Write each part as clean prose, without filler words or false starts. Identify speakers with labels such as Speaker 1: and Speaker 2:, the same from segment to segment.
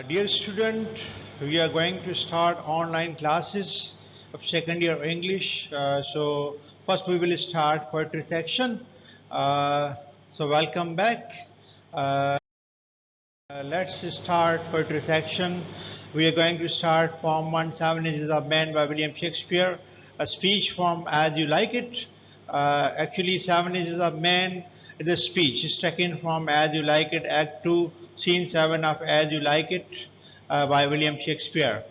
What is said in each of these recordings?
Speaker 1: Dear student, we are going to start online classes of second year English. So first we will start poetry section. So welcome back. Uh, let's start poetry section. We are going to start poem 1 Seven Ages of Man by William Shakespeare. A speech from As You Like It. Actually, Seven Ages of Man is a speech. It's taken from As You Like It, Act 2, Scene 7 of As You Like It by William Shakespeare.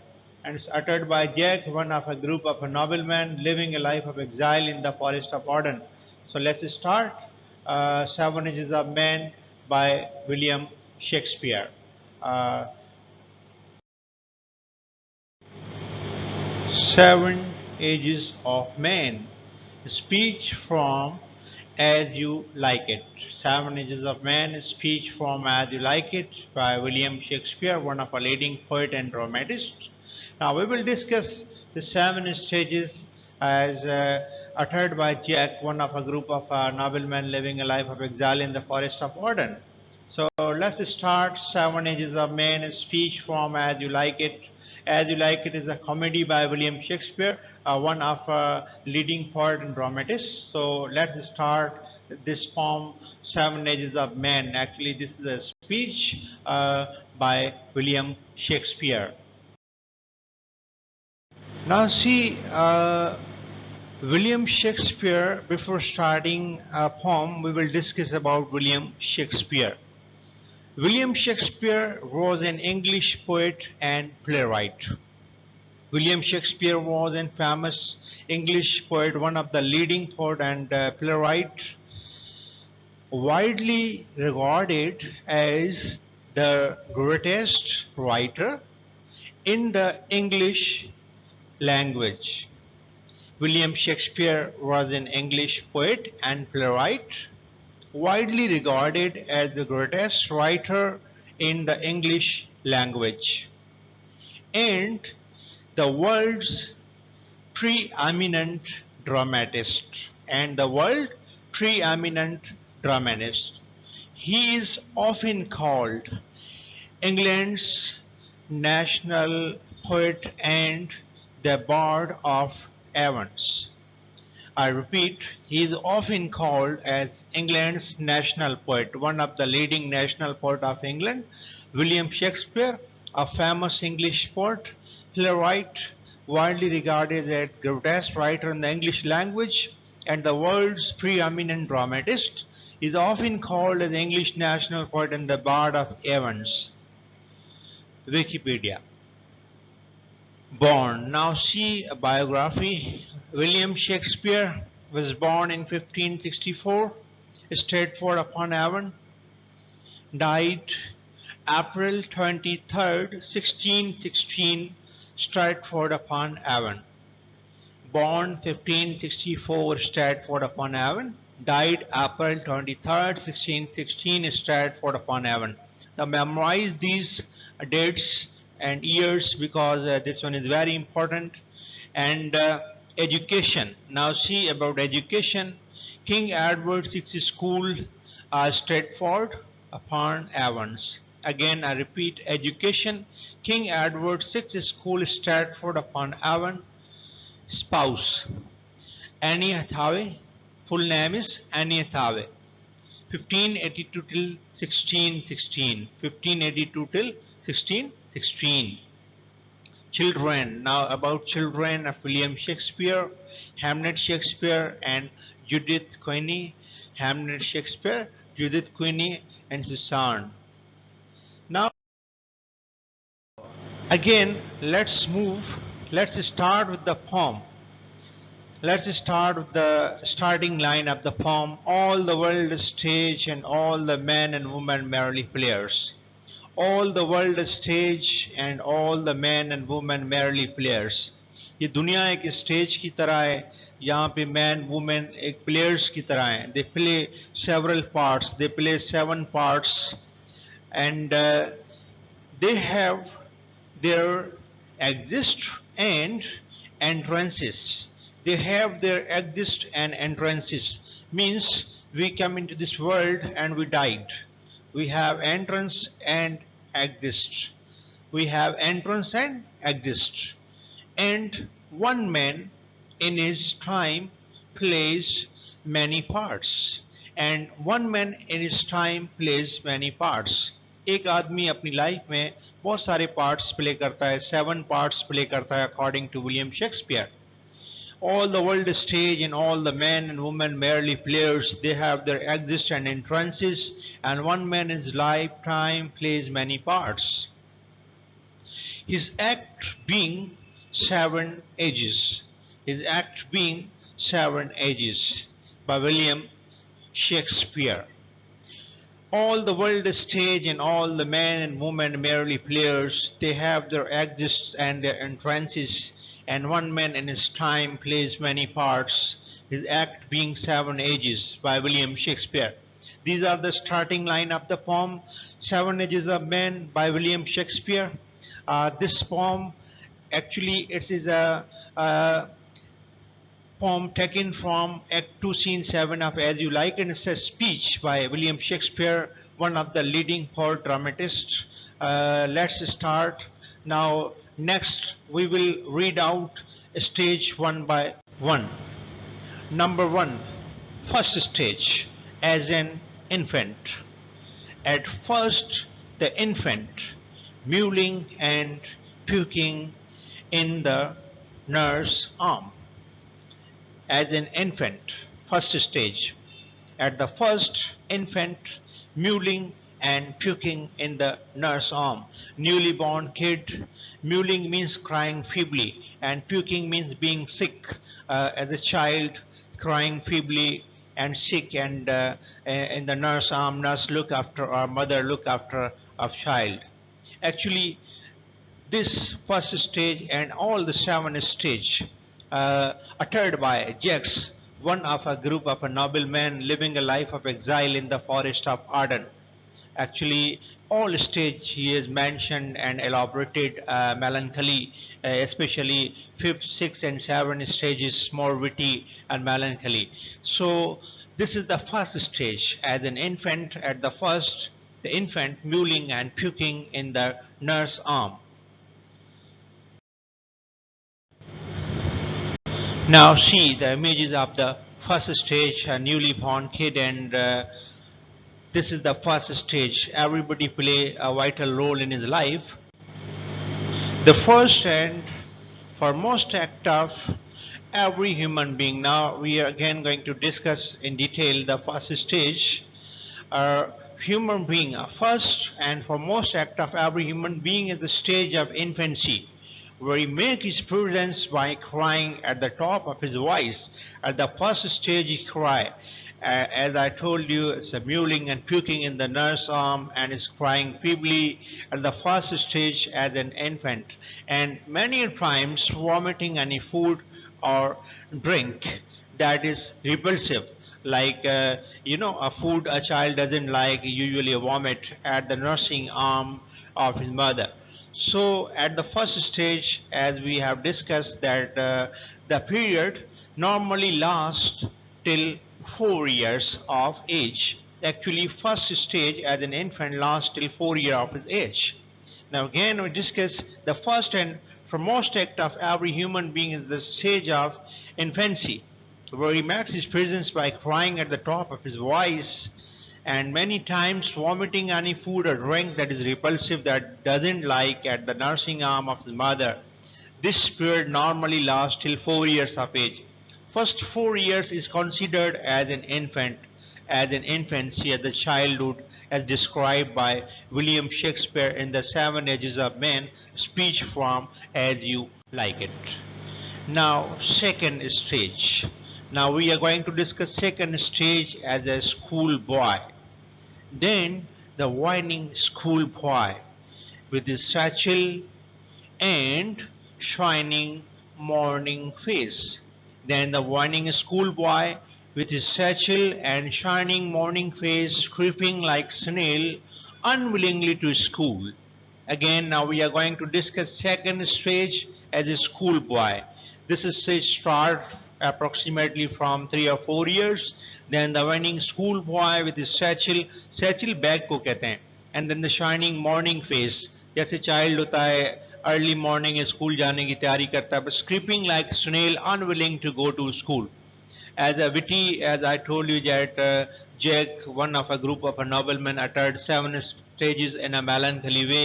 Speaker 1: And it's uttered by Jack, one of a group of a noblemen living a life of exile in the forest of Arden. So let's start. Seven Ages of Man by William Shakespeare. Uh, Seven Ages of Man. Speech from As You Like It. Seven Ages of Man. Speech from As You Like It by William Shakespeare, one of a leading poet and dramatist. Now we will discuss the seven stages as uttered by Jack, one of a group of noblemen living a life of exile in the forest of Arden. So let's start Seven Ages of Man, a speech from As You Like It. As You Like It is a comedy by William Shakespeare, one of leading poet and dramatist. So let's start this poem, Seven Ages of Man. Actually, this is a speech by William Shakespeare. Now see, William Shakespeare, before starting a poem, we will discuss about William Shakespeare. William Shakespeare was an English poet and playwright. William Shakespeare was a famous English poet, one of the leading poet and playwright, widely regarded as the greatest writer in the English language. William Shakespeare was an English poet and playwright, widely regarded as the greatest writer in the English language and the world's preeminent dramatist and the world preeminent dramatist. He is often called England's national poet and the bard of Avons. I repeat, he is often called as England's national poet, one of the leading national poet of England, William Shakespeare, a famous English poet, playwright, widely regarded as the greatest writer in the English language, and the world's preeminent dramatist, is often called as the English national poet and the bard of Avons. Wikipedia. Born. Now see a biography. William Shakespeare was born in 1564, Stratford upon Avon. Died April 23rd, 1616, Stratford upon Avon. Born 1564, Stratford upon Avon. Died April 23rd, 1616, Stratford upon Avon. Now memorize these dates and years because this one is very important. And education. Now see about education. King Edward VI School, Stratford upon Avons. Again I repeat, education. King Edward VI School, Stratford upon Avon. Spouse Annie Hathaway. Full name is Annie Hathaway. 1582 till 1616. 1582 till 1616. Children. Now about children of William Shakespeare, Hamnet Shakespeare and Judith Queenie. Hamnet Shakespeare, Judith Queenie and Susan. Now again let's move. Let's start with the poem. Let's start with the starting line of the poem. All the world is stage and all the men and women merely players. All the world is stage and all the men and women merely players. ये दुनिया एक stage की तरह है, यहाँ पे man women एक players की तरह हैं. They play several parts. They play 7 parts and they have their exist and entrances. They have their exist and entrances. Means we come into this world and we died. We have entrance and exist. we have entrance and exit. And one man in his time plays many parts. And one man in his time plays many parts. एक आदमी अपनी life में बहुत सारे parts play करता है, 7 parts play करता है according to William Shakespeare. All the world is stage and all the men and women merely players. They have their exits and entrances, and one man in his lifetime plays many parts. His act being 7 ages. His act being 7 ages by William Shakespeare. All the world is stage and all the men and women merely players. They have their exits and their entrances, and one man in his time plays many parts. His act being 7 ages by William Shakespeare. These are the starting line of the poem 7 Ages of Men by William Shakespeare. This poem actually it is a poem taken from Act 2, Scene 7 of As You Like, and it's a speech by William Shakespeare, one of the leading poet dramatists. Let's start now. Next, we will read out stage one by one. Number one, first stage, as an infant. At first, the infant mewling and puking in the nurse's arm. As an infant, first stage. At the first, infant mewling and puking in the nurse's arm. Newly born kid, mewling means crying feebly, and puking means being sick. As a child, crying feebly and sick, and in the nurse arm, nurse look after, or mother look after a child. Actually, this first stage and all the 7 stage uttered by Jacques, one of a group of a nobleman living a life of exile in the forest of Arden. Actually, all stage he has mentioned and elaborated melancholy, especially 5th, 6th, and 7th stages more witty and melancholy. So this is the first stage. As an infant, at the first, the infant mewling and puking in the nurse arm. Now see the images of the first stage, a newly born kid, and this is the first stage. Everybody play a vital role in his life. The first and foremost act of every human being. Now we are again going to discuss in detail the first stage. Human being, first and foremost act of every human being is the stage of infancy, where he makes his presence by crying at the top of his voice. At the first stage he cry. As I told you, it's a mewling and puking in the nurse arm and is crying feebly at the first stage as an infant. And many times vomiting any food or drink that is repulsive, like a food a child doesn't like, usually vomit at the nursing arm of his mother. So at the first stage, as we have discussed, that the period normally lasts till 4 years of age. Actually, first stage as an infant lasts till 4 years of his age. Now again we discuss the first and foremost act of every human being is the stage of infancy, where he makes his presence by crying at the top of his voice, and many times vomiting any food or drink that is repulsive, that doesn't like, at the nursing arm of his mother. This period normally lasts till 4 years of age. First 4 years is considered as an infant, as an infancy, as the childhood, as described by William Shakespeare in the 7 Ages of Men speech from As You Like It. Now, second stage. Now we are going to discuss second stage as a school boy. Then the whining school boy with his satchel and shining morning face. Then the whining schoolboy with his satchel and shining morning face, creeping like snail unwillingly to school. Again, now we are going to discuss second stage as a schoolboy. This stage starts approximately from 3 or 4 years. Then the whining schoolboy with his satchel bag को कहते हैं, and then the shining morning face. जैसे child होता है early morning school जाने की तैयारी करता है, but creeping like snail unwilling to go to school. As a witty, as I told you that Jack, one of a group of a noblemen, uttered 7 stages in a melancholy way.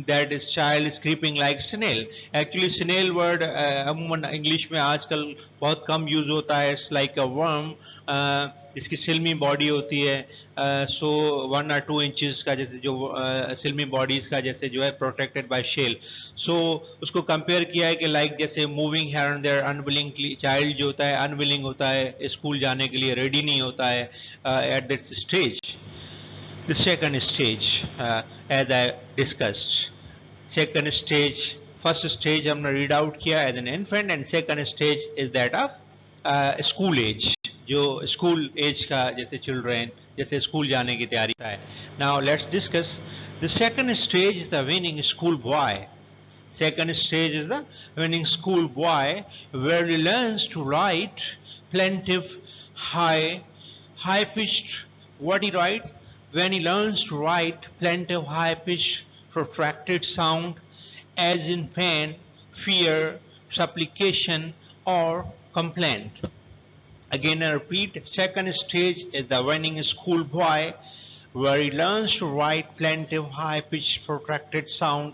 Speaker 1: That is child is creeping like snail. Actually, snail word अमूमन English में आजकल बहुत कम use होता है. It's like a worm. इसकी सिल्मी body होती है, सो 1 or 2 inches का, जैसे जो सिल्मी बॉडीज का जैसे जो है प्रोटेक्टेड बाय शेल. सो उसको कंपेयर किया है कि लाइक जैसे moving here and there unwillingly, child जो होता है अनविलिंग होता है, स्कूल जाने के लिए रेडी नहीं होता है at this stage. The second stage as I discussed. Second stage, first stage हमने रीड आउट किया as an infant, and second stage is that of school age, जो स्कूल एज का जैसे चिल्ड्रेन जैसे स्कूल जाने की तैयारी है. Now let's discuss the second stage is the whining school boy. Second stage is the winning school boy, where he learns to write plaintive, high pitched. What he writes? When he learns to write plaintive, high pitched, protracted sound, as in pain, fear, supplication, or complaint. Again, I repeat, second stage is the winning school boy, where he learns to write plaintive, high pitched, protracted sound,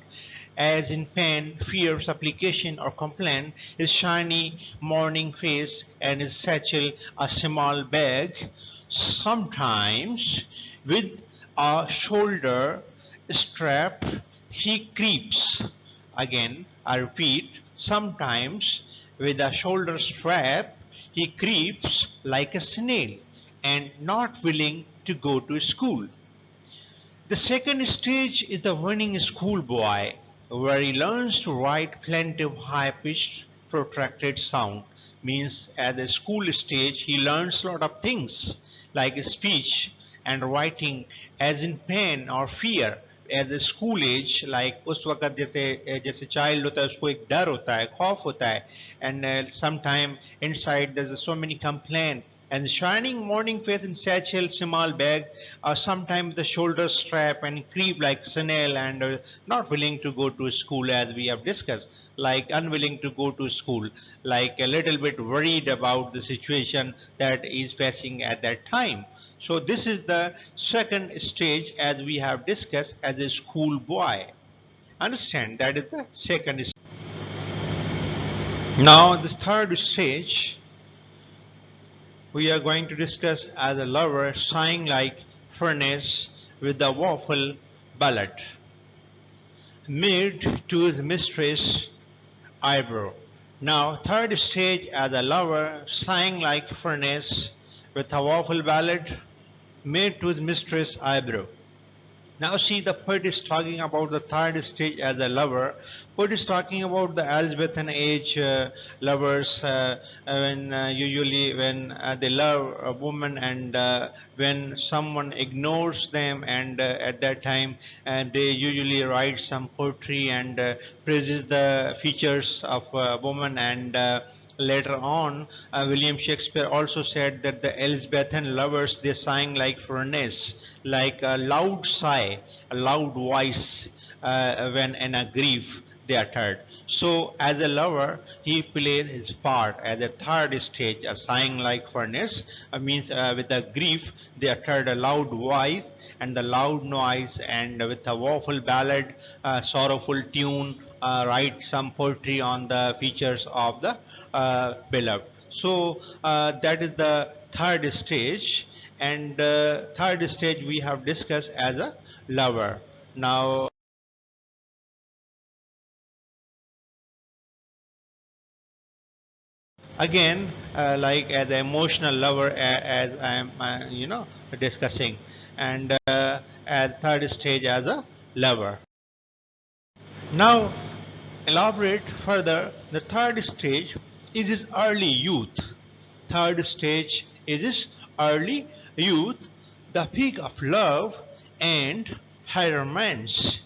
Speaker 1: as in pain, fear, supplication, or complaint, his shiny morning face and his satchel a small bag, sometimes with a shoulder strap he creeps. Again, I repeat, sometimes with a shoulder strap he creeps like a snail and not willing to go to school. The second stage is the winning schoolboy, where he learns to write plaintive, high-pitched, protracted sound. Means at the school stage, he learns a lot of things like speech and writing, as in pain or fear. At the school age, like उस वक्त जैसे child होता है उसको एक डर होता है, खौफ होता है, and sometime inside there's so many complaint, and shining morning face in satchel, small bag, or sometimes the shoulder strap and creep like snail, and not willing to go to school, as we have discussed, like unwilling to go to school, like a little bit worried about the situation that is facing at that time. So this is the second stage, as we have discussed, as a school boy. Understand, that is the second stage. Now the third stage we are going to discuss as a lover sighing like furnace with a waffle ballad, made to his mistress eyebrow. Now third stage as a lover sighing like furnace with a waffle ballad, made to his mistress eyebrow. Now see, the poet is talking about the third stage as a lover. Poet is talking about the Elizabethan age lovers, when usually when they love a woman, and when someone ignores them, and at that time they usually write some poetry and praises the features of a woman, and later on, William Shakespeare also said that the Elizabethan lovers, they sang like furnace, like a loud sigh, a loud voice when in a grief they uttered. So, as a lover, he played his part as a third stage, a sighing like furnace, means with a grief they uttered a loud voice and the loud noise, and with a woeful ballad, sorrowful tune, write some poetry on the features of the beloved. So that is the third stage, and third stage we have discussed as a lover. Now again, like as an emotional lover, as I am discussing, and as third stage as a lover. Now elaborate further. The third stage is his early youth. Third stage is his early youth, the peak of love and high romance.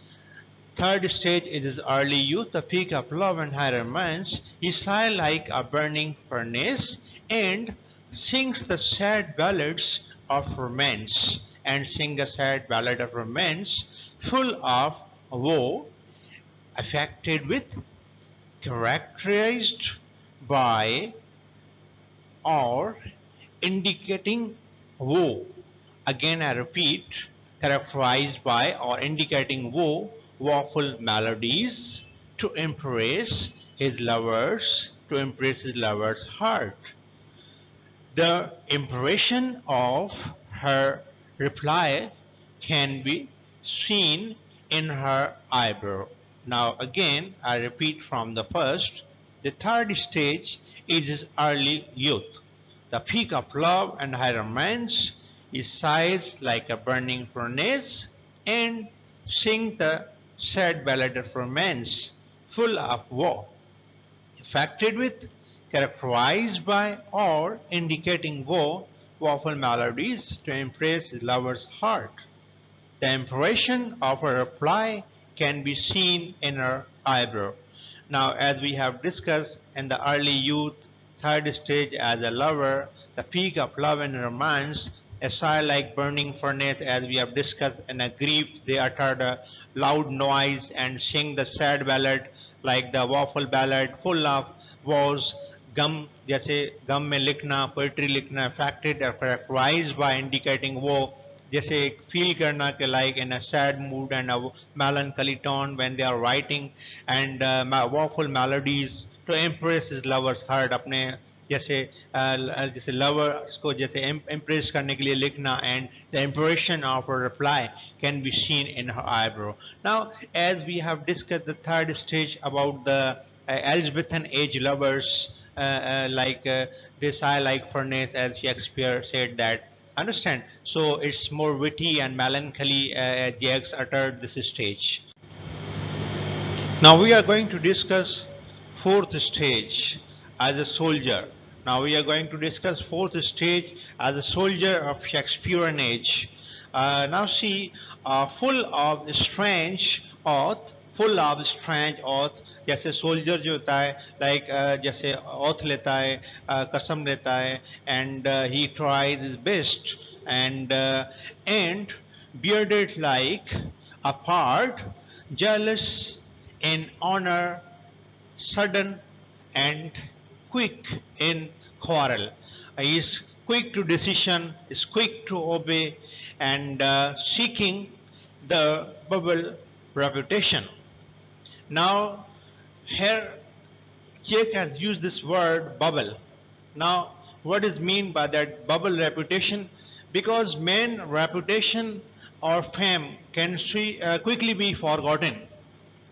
Speaker 1: Third stage is his early youth, the peak of love and high romance. He sigh like a burning furnace and sings the sad ballads of romance, and sing a sad ballad of romance full of woe affected with, characterized by, or indicating woe. Again, I repeat, characterized by or indicating woe, woeful melodies to impress his lover's heart. The impression of her reply can be seen in her eyebrow. Now again, I repeat from the first. The third stage is his early youth. The peak of love and high romance is sized like a burning furnace, and sing the sad ballad of romance, full of woe, affected with, characterized by, or indicating woe, woeful melodies to impress his lover's heart. The impression of her reply can be seen in her eyebrow. Now, as we have discussed in the early youth, third stage as a lover, the peak of love and romance, a sigh like burning furnace, as we have discussed in a grief, they uttered a loud noise and sing the sad ballad like the woeful ballad full of woes, गम जैसे गम में लिखना poetry लिखना affected or characterized by indicating वो जैसे feel करना के like in a sad mood and a melancholy tone when they are writing and woeful melodies to impress his lover's heart अपने जैसे जैसे lovers को जैसे impress करने के लिए लिखना and the impression of her reply can be seen in her eyebrow. Now, as we have discussed the third stage about the Elizabethan age lovers, this I like furnace, as Shakespeare said that. Understand? So it's more witty and melancholy Jax uttered this stage. Now we are going to discuss fourth stage as a soldier. Now we are going to discuss fourth stage as a soldier of Shakespearean age. Now see, full of strange oath, full of strange oath. जैसे soldier जो होता है like जैसे oath लेता है कसम लेता है and he tried his best and bearded like apart, jealous in honor, sudden and quick in quarrel. He is quick to decision, is quick to obey, and seeking the bubble reputation. Now, here Jake has used this word bubble. Now, what is mean by that bubble reputation? Because man reputation or fame can quickly be forgotten.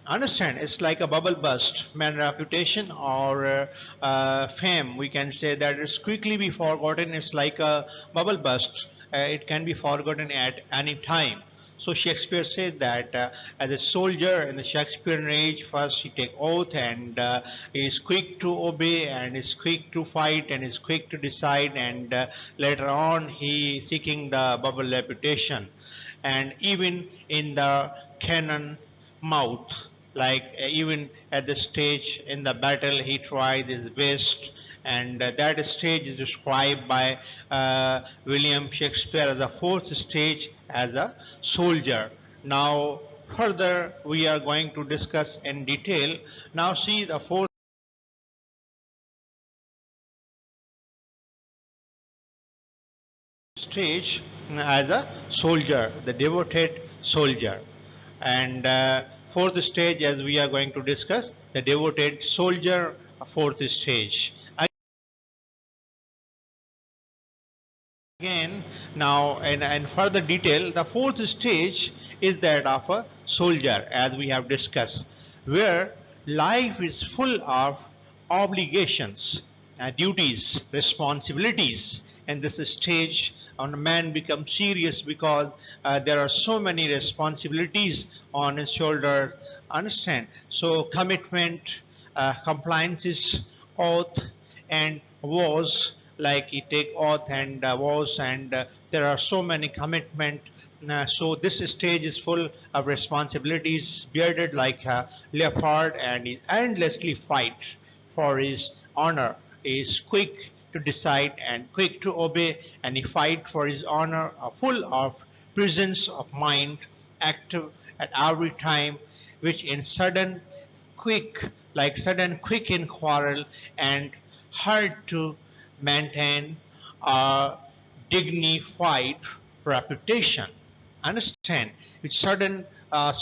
Speaker 1: Understand? It's like a bubble burst. Man reputation or fame, we can say that it's quickly be forgotten. It's like a bubble burst. It can be forgotten at any time. So Shakespeare said that as a soldier in the Shakespearean age, first he take oath and is quick to obey and is quick to fight and is quick to decide, and later on he seeking the bubble reputation, and even in the cannon mouth, like even at the stage in the battle he tried his best, and that stage is described by William Shakespeare as the fourth stage as a soldier. Now further we are going to discuss in detail. Now see the fourth stage as a soldier, the devoted soldier, and fourth stage as we are going to discuss the devoted soldier, fourth stage. Again, now in further detail, the fourth stage is that of a soldier, as we have discussed, where life is full of obligations, duties, responsibilities. And this stage on a man becomes serious because there are so many responsibilities on his shoulder. Understand? So commitment, compliances, oath, and vows, like he take oath and vows, and there are so many commitment. So this stage is full of responsibilities, bearded like a leopard, and he endlessly fight for his honor. He is quick to decide and quick to obey, and he fight for his honor, full of presence of mind, active at every time, which in sudden quick, like sudden, quick in quarrel, and hard to maintain a dignified reputation. Understand? It's sudden,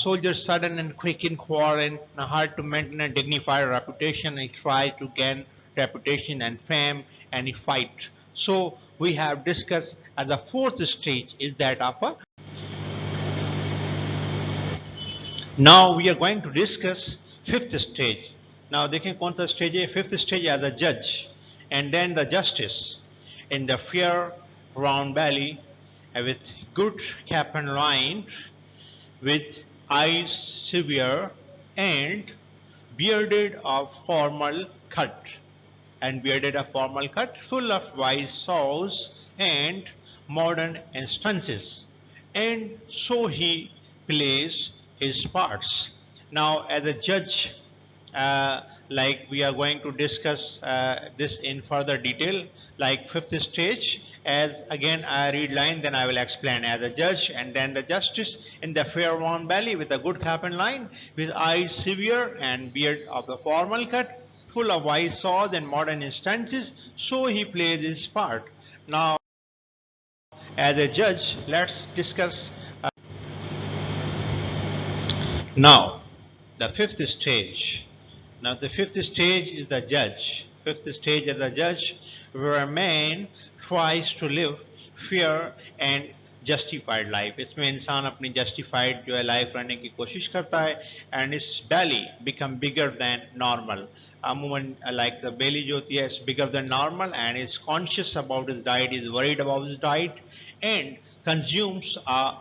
Speaker 1: soldier sudden and quick in quarrel, and hard to maintain a dignified reputation. He try to gain reputation and fame, and he fight. So we have discussed at the fourth stage is that of a. Now we are going to discuss fifth stage. Now देखें कौन सा stage है? Fifth stage as a judge, and then the justice in the fair round belly, with good cap and line, with eyes severe and bearded of formal cut, full of wise saws and modern instances, and so he plays his parts. Now, as a judge, like we are going to discuss this in further detail, like fifth stage. As again I read line, then I will explain. As a judge, and then the justice in the fair round belly, with a good cap and line, with eyes severe and beard of the formal cut, full of wise saws and modern instances, so he plays his part. Now, as a judge, let's discuss now the fifth stage. Now, the fifth stage is the judge. Fifth stage is the judge, where a man tries to live fair and justified life. इसमें इंसान अपनी justified जो है life रहने की कोशिश करता है, and his belly become bigger than normal. अमूमन like the belly जो होती है is bigger than normal, and is conscious about his diet, is worried about his diet, and consumes a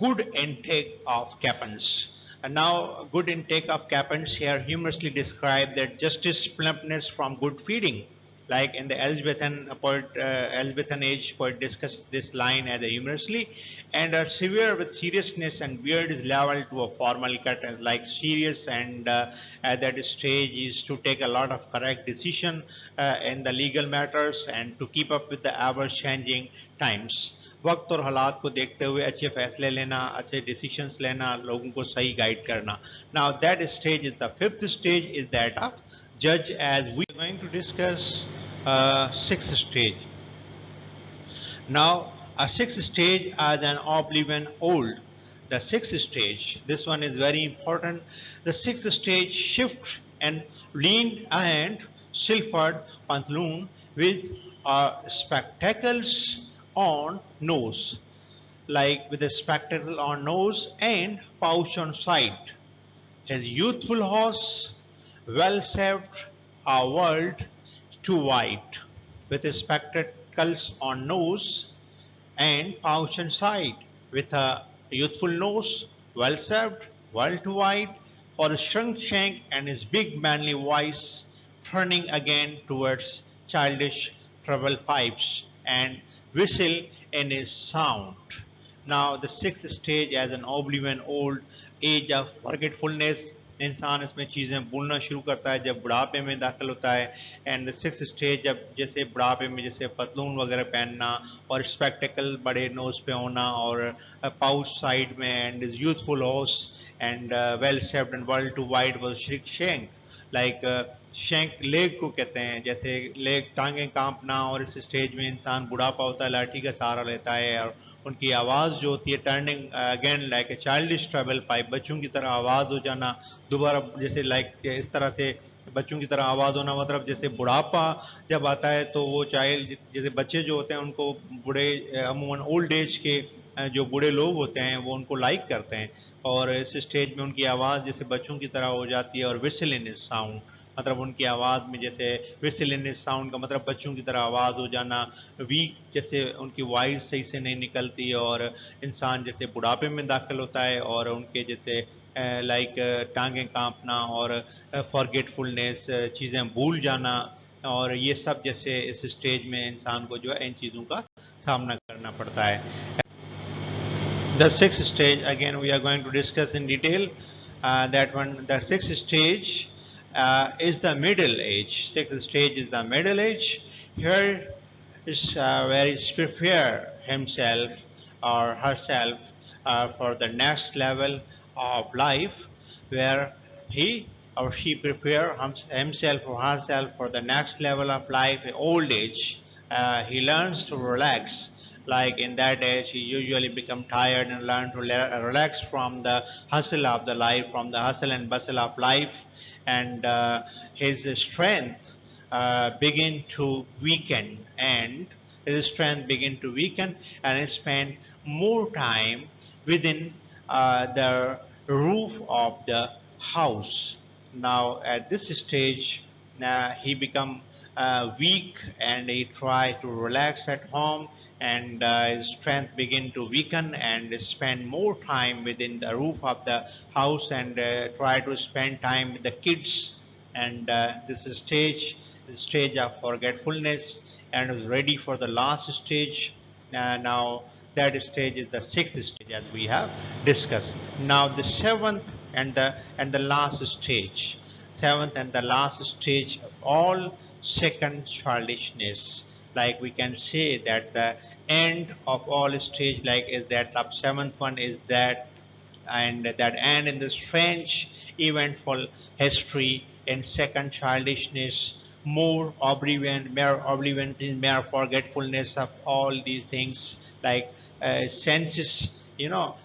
Speaker 1: good intake of capons. And now, good intake of capons here humorously describe that justice plumpness from good feeding. Like in the Elizabethan poet, Elizabethan age, poet discussed this line as a humorously, and severe with seriousness, and beard is leveled to a formal cut, as like serious, and at that stage is to take a lot of correct decision in the legal matters, and to keep up with the ever changing times. वक्त और हालात को देखते हुए अच्छे फैसले लेना, अच्छे डिसीजंस लेना, लोगों को सही गाइड करना. Now that stage is the fifth stage, is that of judge. As we are going to discuss sixth stage. Now, a sixth stage as an oblivion old. The sixth stage, this one is very important. The sixth stage, shift and lean and silvered pantaloon with spectacles on nose, like with a spectacle on nose and pouch on side. His youthful horse, well saved, a world too wide, with his spectacles on nose and pouch on side, with a youthful nose, well saved, well too wide, for his shrunk shank and his big manly voice, turning again towards childish treble pipes, and whistle in his sound. Now, the sixth stage as an oblivion old, age of forgetfulness. इंसान इसमें चीज़ें भूलना शुरू करता है जब बुढ़ापे में दाखिल होता है. एंड द सिक्स स्टेज, जब जैसे बुढ़ापे में जैसे पतलून वगैरह पहनना, और स्पेक्टिकल बड़े नोज पे होना, और पाउच साइड में, and youthful hose, and well shaped and world too wide was shrink shank, like shank leg को कहते हैं, जैसे लेग टांगें कांपना. और इस स्टेज में इंसान बुढ़ापा होता है, लाठी का सहारा लेता है, और उनकी आवाज़ जो होती है turning again like a childish travel pipe, बच्चों की तरह आवाज़ हो जाना दोबारा, जैसे लाइक इस तरह से बच्चों की तरह आवाज़ होना, मतलब जैसे बुढ़ापा जब आता है तो वो चाइल्ड, जैसे बच्चे जो होते हैं उनको बूढ़े अमूमन ओल्ड एज के जो बूढ़े लोग होते हैं वो उनको लाइक करते हैं, और इस स्टेज में उनकी आवाज़ जैसे बच्चों की तरह हो जाती है. और विसल इन साउंड, मतलब उनकी आवाज़ में जैसे विसल इन साउंड का मतलब बच्चों की तरह आवाज़ हो जाना, वीक, जैसे उनकी वॉइस सही से नहीं निकलती, और इंसान जैसे बुढ़ापे में दाखिल होता है, और उनके जैसे लाइक टांगें कांपना, और फॉरगेटफुलनेस, चीज़ें भूल जाना, और ये सब जैसे इस स्टेज में इंसान को जो है इन चीज़ों का सामना करना पड़ता है. The sixth stage, again we are going to discuss in detail that one. The sixth stage is the middle age. Sixth stage is the middle age. Here is where he prepare himself or herself for the next level of life, where he or she prepare himself or herself for the next level of life, old age. He learns to relax. Like in that age, he usually become tired and learn to relax from the hustle of the life, from the hustle and bustle of life, and his strength begin to weaken, and his strength begin to weaken, and he spend more time within the roof of the house. Now at this stage, he become weak, and he try to relax at home, and his strength begin to weaken, and spend more time within the roof of the house, and try to spend time with the kids, and this is stage, the stage of forgetfulness, and is ready for the last stage. Now that stage is the sixth stage, as we have discussed. Now the seventh and the last stage, seventh and the last stage of all second childishness. Like we can say that the end of all stage, like is that the seventh one is that, and that end in the strange eventful history in second childishness, more oblivion, mere oblivion, mere forgetfulness of all these things, like senses, you know,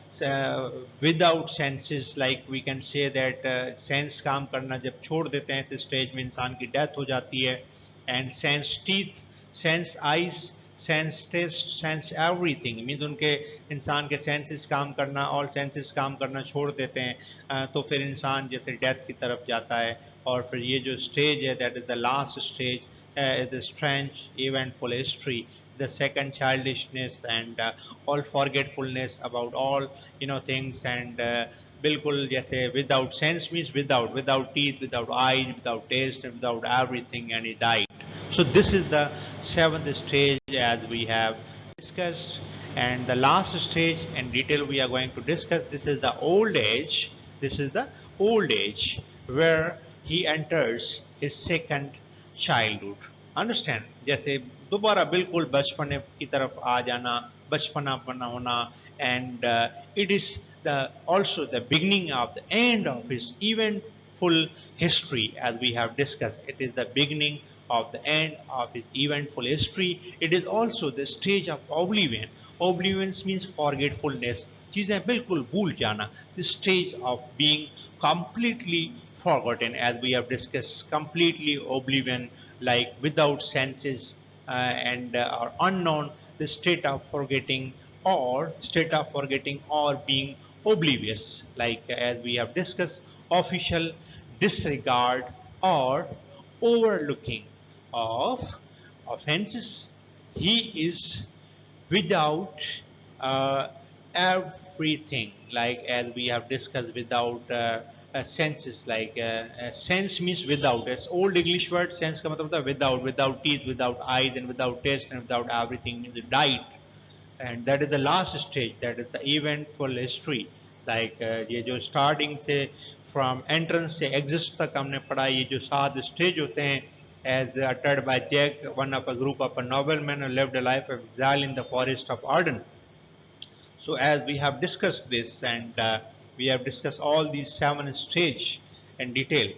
Speaker 1: without senses. Like we can say that sense काम करना जब छोड़ देते हैं तो stage में इंसान की डेथ हो जाती है, and sense teeth, sense eyes, sense taste, sense everything means उनके इंसान के सेंसेस काम करना, ऑल सेंसेस काम करना छोड़ देते हैं, तो फिर इंसान जैसे डेथ की तरफ जाता है। और फिर ये जो स्टेज है, that is the last stage, the strange eventful history, the second childishness, and all forgetfulness about all things, and बिल्कुल जैसे without sense means without teeth, without eyes, without taste, and without everything, and he died. So this is the seventh stage, as we have discussed, and the last stage in detail we are going to discuss. This is the old age. This is the old age where he enters his second childhood. Understand? जैसे दोबारा बिल्कुल बचपने की तरफ आ जाना, बचपना बना होना, and it is the also the beginning of the end of his eventful history, as we have discussed. It is the beginning of the end of his eventful history. It is also the stage of oblivion. Oblivion means forgetfulness. चीजें बिल्कुल भूल जाना. The stage of being completely forgotten, as we have discussed. Completely oblivion, like without senses, and or unknown. The state of forgetting, or being oblivious, like as we have discussed, official disregard or overlooking of offenses. He is without uh, everything, like as we have discussed, without senses, like sense means without. It's old English word. Sense ka matlab hota hai without teeth, without eyes, and without taste, and without everything means died. And that is the last stage, that is the eventful history. Like ये जो starting से from entrance से exit तक हमने पढ़ा, ये जो 7 stage होते हैं, as uttered by Jack, one of a group of a noblemen who lived a life of exile in the forest of Arden. So as we have discussed this, and we have discussed all these 7 stage in detail.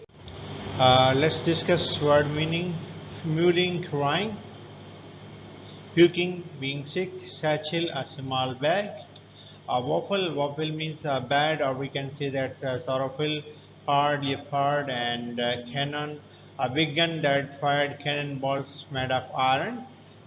Speaker 1: Let's discuss word meaning. Mewling, crying. Puking, being sick. Satchel, a small bag. Waffle means bad, or we can say that sorrowful. Hard, leopard, and cannon. A big gun that fired cannonballs made of iron.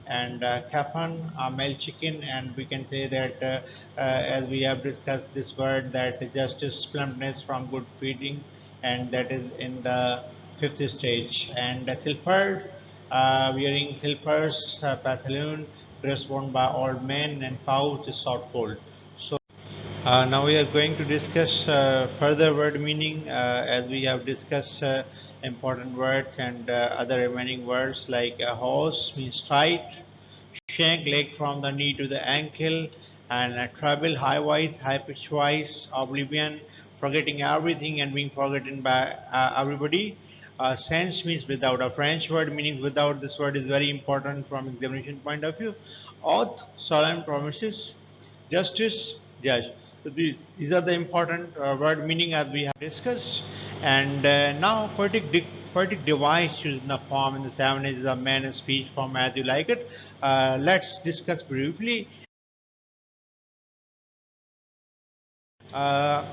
Speaker 1: And kafan, a male chicken, and we can say that as we have discussed this word, that justice, plumpness from good feeding, and that is in the fifth stage. And silver, wearing hilpers, pantaloon, dress worn by old men, and pouch is shortfold. So now we are going to discuss further word meaning, as we have discussed important words and other remaining words, like horse means tight, shank leg from the knee to the ankle, and trouble high wise, high pitch wise, oblivion, forgetting everything and being forgotten by everybody. Sense means without. A French word meaning without. This word is very important from examination point of view. Oath, solemn promises, justice, judge. So these are the important word meaning, as we have discussed. And now poetic device used in the form in the 7 ages of man and speech form as you like it. Let's discuss briefly. Uh,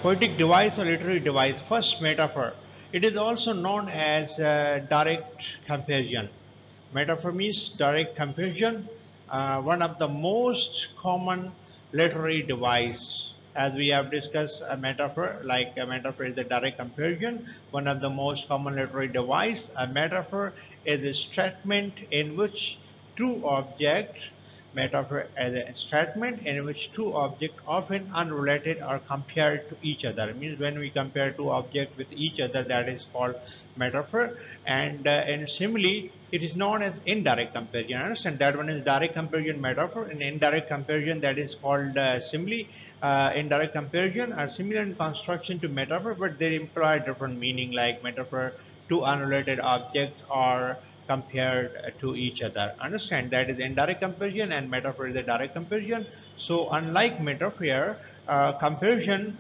Speaker 1: Poetic device or literary device. First, metaphor. It is also known as direct comparison. Metaphor means direct comparison. One of the most common literary device. As we have discussed, a metaphor, like a metaphor is a direct comparison. One of the most common literary device. A metaphor is a statement in which two objects metaphor as a statement in which two objects often unrelated are compared to each other. It means when we compare two objects with each other, that is called metaphor. And in simile, it is known as indirect comparison. Understand that one is direct comparison metaphor, and indirect comparison that is called simile. Indirect comparison are similar in construction to metaphor, but they imply different meaning. Like metaphor, two unrelated objects are compared to each other. Understand that is indirect comparison and metaphor is a direct comparison. So unlike metaphor, comparison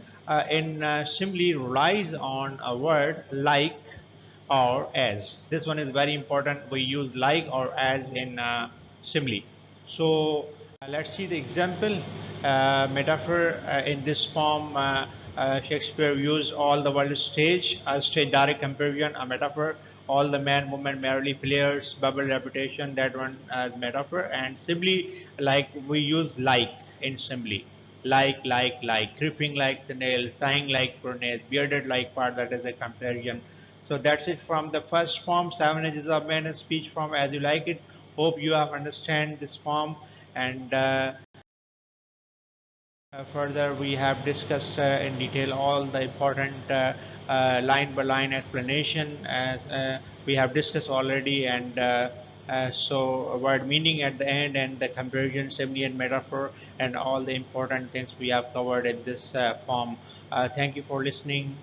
Speaker 1: in simply relies on a word like or as. This one is very important. We use like or as in simile. So let's see the example. Metaphor in this form, Shakespeare used all the world stage, a stage direct comparison, a metaphor. All the man, woman, merely players, bubble reputation, that one as metaphor. And simile, like we use like in simile. Like, creeping like snail, sighing like furnace, bearded like part, that is a comparison. So that's it from the first form, 7 ages of man and speech form as you like it. Hope you have understand this form. And further, we have discussed in detail all the important line by line explanation as we have discussed already. And so, word meaning at the end and the comparison, simile, and metaphor, and all the important things we have covered in this form. Thank you for listening.